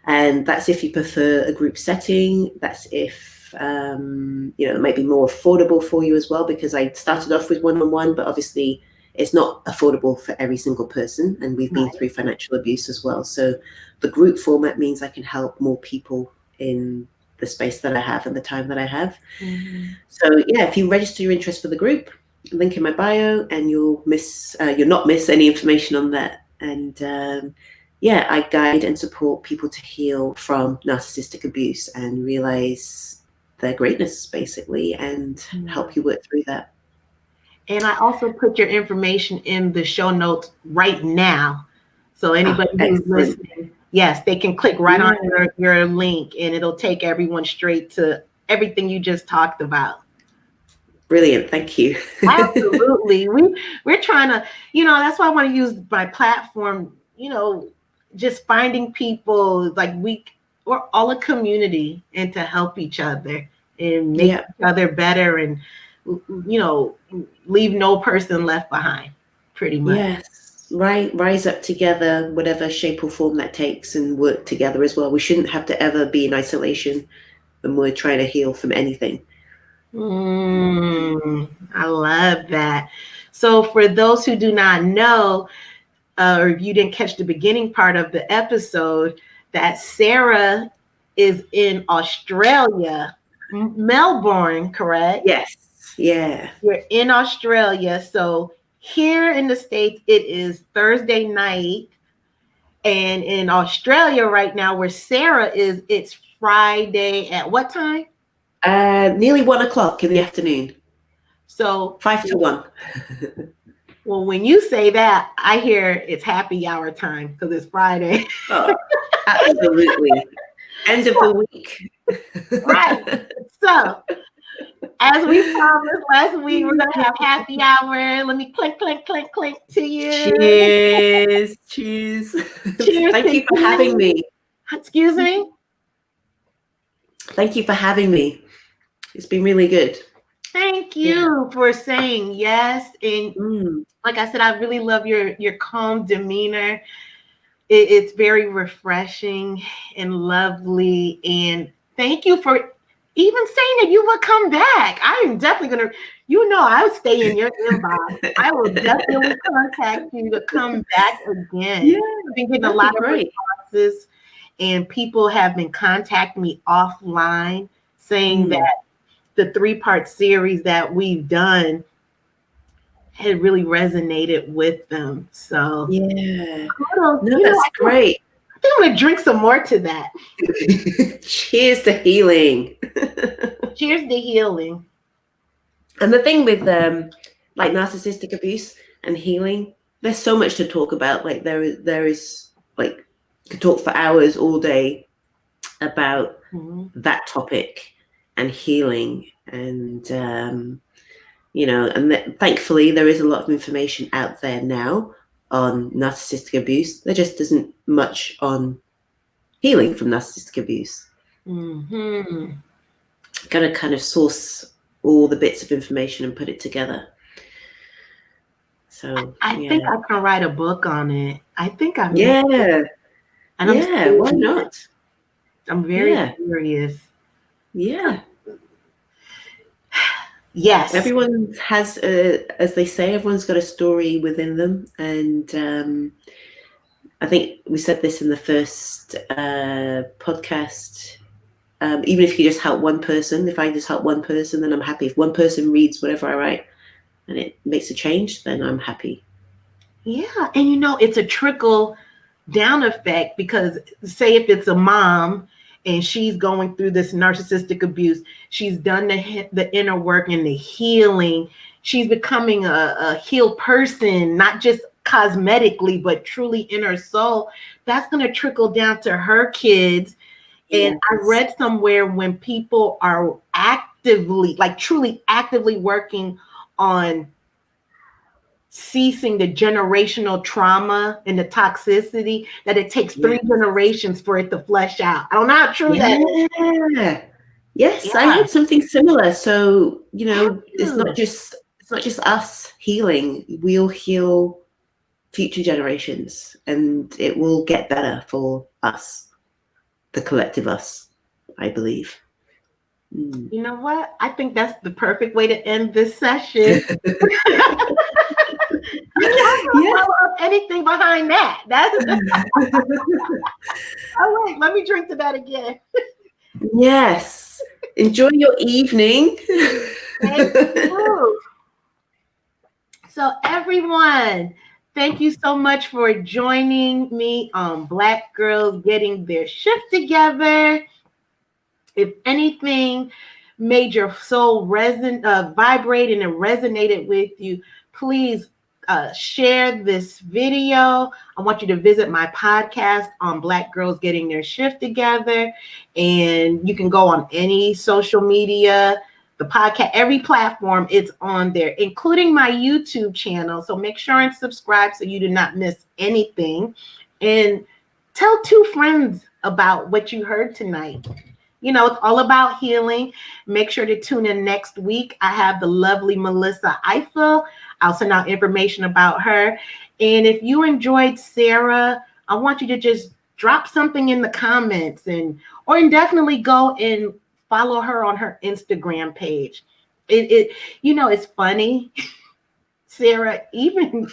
And that's if you prefer a group setting. That's if, it might be more affordable for you as well, because I started off with one-on-one, but obviously it's not affordable for every single person. And we've been through financial abuse as well. So the group format means I can help more people in the space that I have and the time that I have. Mm-hmm. So if you register your interest for the group, link in my bio, and you'll not miss any information on that. And I guide and support people to heal from narcissistic abuse and realize their greatness, basically, and help you work through that. And I also put your information in the show notes right now. So anybody who's listening, yes, they can click right on your link, and it'll take everyone straight to everything you just talked about. Brilliant. Thank you. Absolutely. We're trying to, that's why I want to use my platform, just finding people like we're all a community, and to help each other and make each other better, and leave no person left behind, pretty much. Yes. Right. Rise up together, whatever shape or form that takes, and work together as well. We shouldn't have to ever be in isolation when we're trying to heal from anything. I love that. So for those who do not know, or if you didn't catch the beginning part of the episode, that Sarah is in Australia, Melbourne, correct? Yes. Yeah. You're in Australia. So here in the States, it is Thursday night. And in Australia right now, where Sarah is, it's Friday at what time? Nearly 1 o'clock in the afternoon. So 5 to 1. well, when you say that, I hear it's happy hour time because it's Friday. Oh, absolutely. End of the week. Right. So, as we promised last week, we're going to have happy hour. Let me clink, clink, clink, clink to you. Cheers. Cheers. Cheers. Thank you for having me. Excuse me? Thank you for having me. It's been really good. Thank you for saying yes. And like I said, I really love your calm demeanor. It's very refreshing and lovely. And thank you for even saying that you would come back. I am definitely going to, I would stay in your inbox. I will definitely contact you to come back again. Yeah, I've been getting a lot of responses, and people have been contacting me offline saying that the 3-part series that we've done had really resonated with them. So yeah, that's great. I think I'm gonna drink some more to that. Cheers to healing. Cheers to healing. And the thing with like narcissistic abuse and healing, there's so much to talk about. Like there is like, could talk for hours all day about that topic and healing, and thankfully there is a lot of information out there now on narcissistic abuse. There just isn't much on healing from narcissistic abuse. Gotta kind of source all the bits of information and put it together. So I think I can write a book on it. I think I'm why not? I'm very curious. Yeah. Yes. Everyone has, as they say, everyone's got a story within them. And I think we said this in the first podcast. Even if you just help one person, if I just help one person, then I'm happy. If one person reads whatever I write and it makes a change, then I'm happy. Yeah. And it's a trickle down effect, because say if it's a mom and she's going through this narcissistic abuse, she's done the inner work and the healing. She's becoming a healed person, not just cosmetically, but truly in her soul. That's going to trickle down to her kids. And I read somewhere when people are actively, like truly actively working on ceasing the generational trauma and the toxicity, that it takes 3 generations for it to flesh out. I don't know how true that is. Yes, I had something similar. So, it's not just us healing. We'll heal future generations, and it will get better for us, the collective us, I believe. You know what? I think that's the perfect way to end this session. I don't follow up anything behind that. Oh wait, let me drink to that again. Yes. Enjoy your evening. Thank you. So everyone, thank you so much for joining me on Black Girls Getting Their Shift Together. If anything made your soul vibrate and it resonated with you, please share this video. I want you to visit my podcast on Black Girls Getting Their Shift Together. And you can go on any social media, the podcast, every platform, it's on there, including my YouTube channel. So make sure and subscribe so you do not miss anything. And tell 2 friends about what you heard tonight. It's all about healing. Make sure to tune in next week. I have the lovely Melissa Eiffel. I'll send out information about her. And if you enjoyed Sarah, I want you to just drop something in the comments, or definitely go and follow her on her Instagram page. It's funny, Sarah, even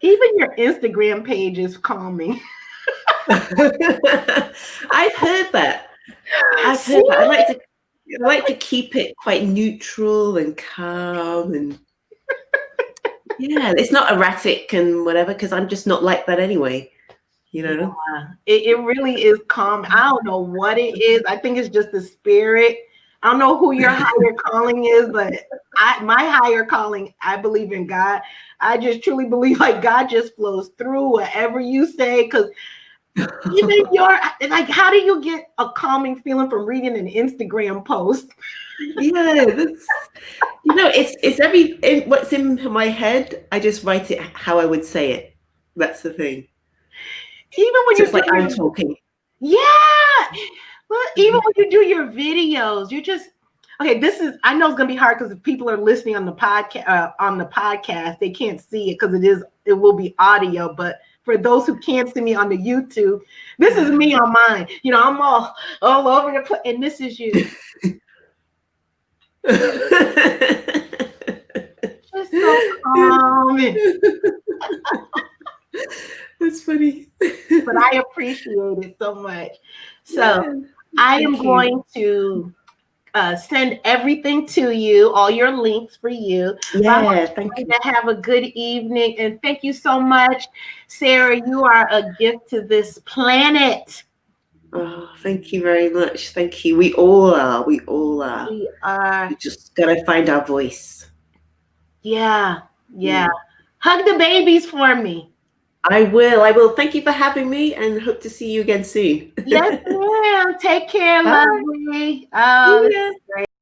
your Instagram page is calming. I've heard that. I like to keep it quite neutral and calm, and yeah, it's not erratic and whatever, because I'm just not like that anyway. Yeah, it really is calm. I don't know what it is. I think it's just the spirit. I don't know who your higher calling is, but my higher calling, I believe in God. I just truly believe like God just flows through whatever you say, because even how do you get a calming feeling from reading an Instagram post? Yeah, it's what's in my head. I just write it how I would say it. That's the thing. Even when so it's like I'm talking. Yeah. Well, even when you do your videos, you just okay. I know it's gonna be hard because if people are listening on the podcast, they can't see it because it will be audio. But for those who can't see me on the YouTube, this is me on mine. I'm all over the place, and this is you. Just so calm. That's funny. But I appreciate it so much. So I am going to send everything to you, all your links for you. Yeah, thank you. To have a good evening, and thank you so much, Sarah. You are a gift to this planet. Oh, thank you very much. Thank you. We all are. We just gotta find our voice. Yeah. Hug the babies for me. I will. Thank you for having me, and hope to see you again soon. Yes, ma'am. Take care, Bye. lovely. Oh, Yeah. great.